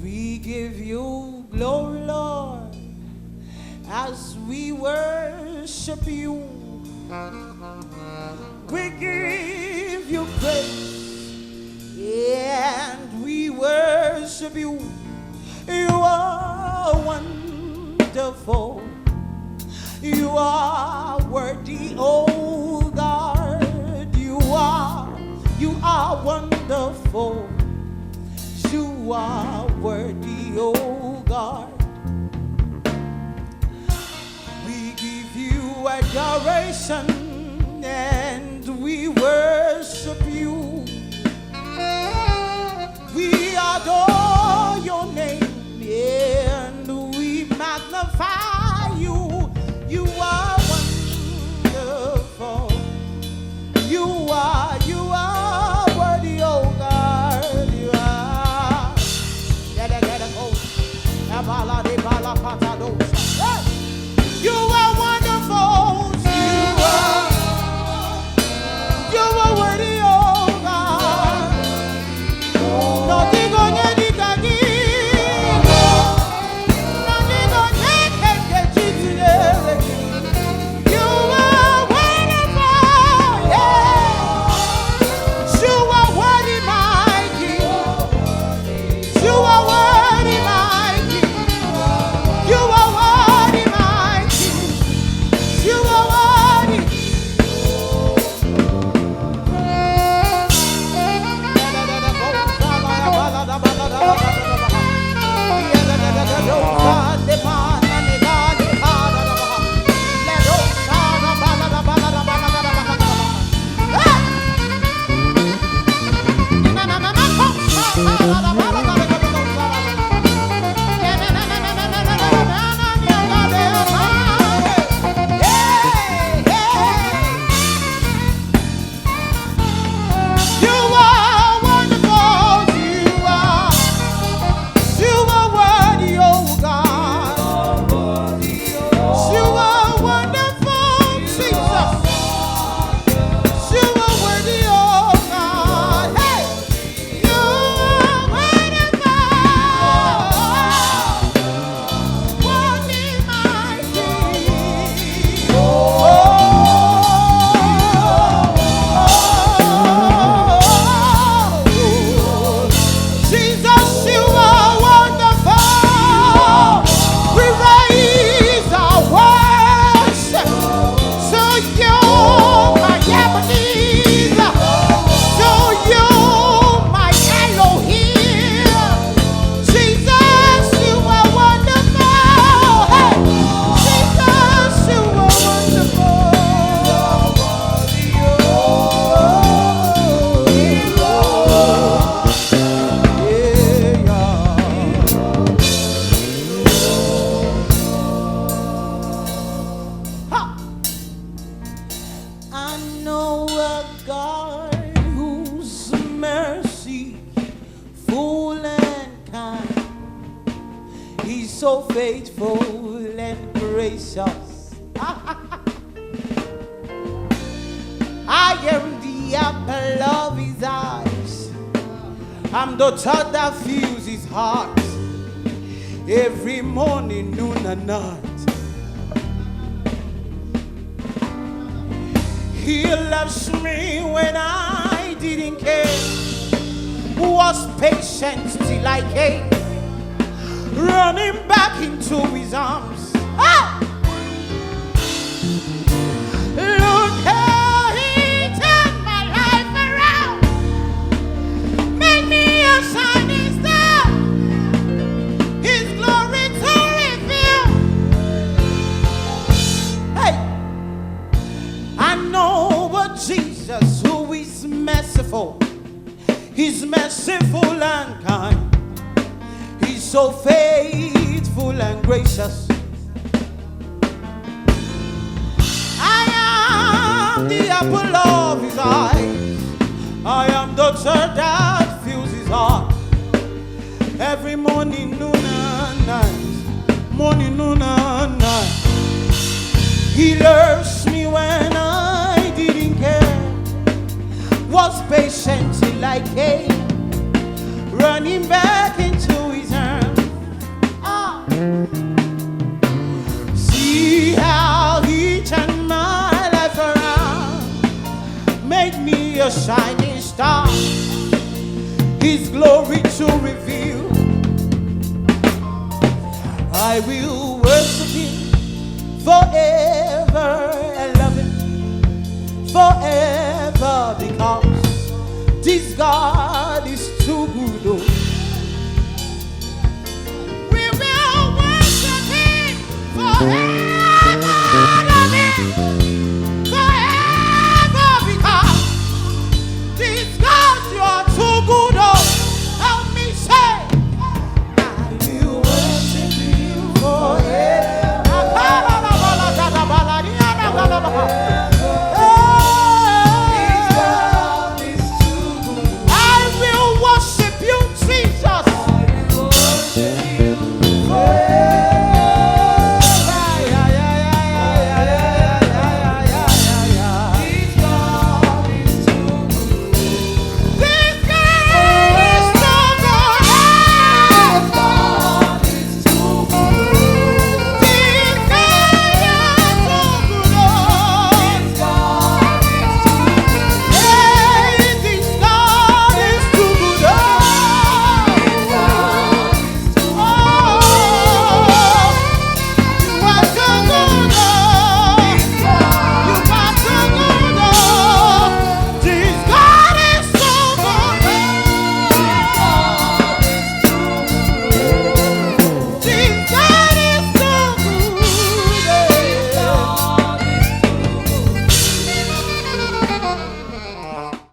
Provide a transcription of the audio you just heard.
We give you glory, Lord, as we worship you. We give you praise, and we worship you. You are wonderful. You are worthy, oh God. You are wonderful. You are worthy, oh God. We give you adoration and we worship you. We adore your name and we magnify you. You are wonderful. You are worthy, oh God. You are. You are wonderful. You are worthy, oh God. Nothing on any kagi. Nothing on any kagi. You are wonderful. Yeah. You are worthy, my King. You are worthy, my King. You are worthy, my King. You are worthy. I know a God whose mercy full and kind. He's so faithful and gracious. I am the apple of his eyes. I'm the thought that fills his heart every morning, noon and night. He loves me when I didn't care, was patient till I came, running back into his arms. Ah! Look how he turned my life around, made me a shining star, his glory to reveal. Hey! I know a Jesus who is merciful. He's merciful and kind. He's so faithful and gracious. I am the apple of his eyes. I am the third that fills his heart every morning, noon and night. Morning, noon and night. He loves me when I didn't care, was patient till I came, running back into his arms. shining star, His glory to reveal. I will worship Him forever and love Him forever, because this God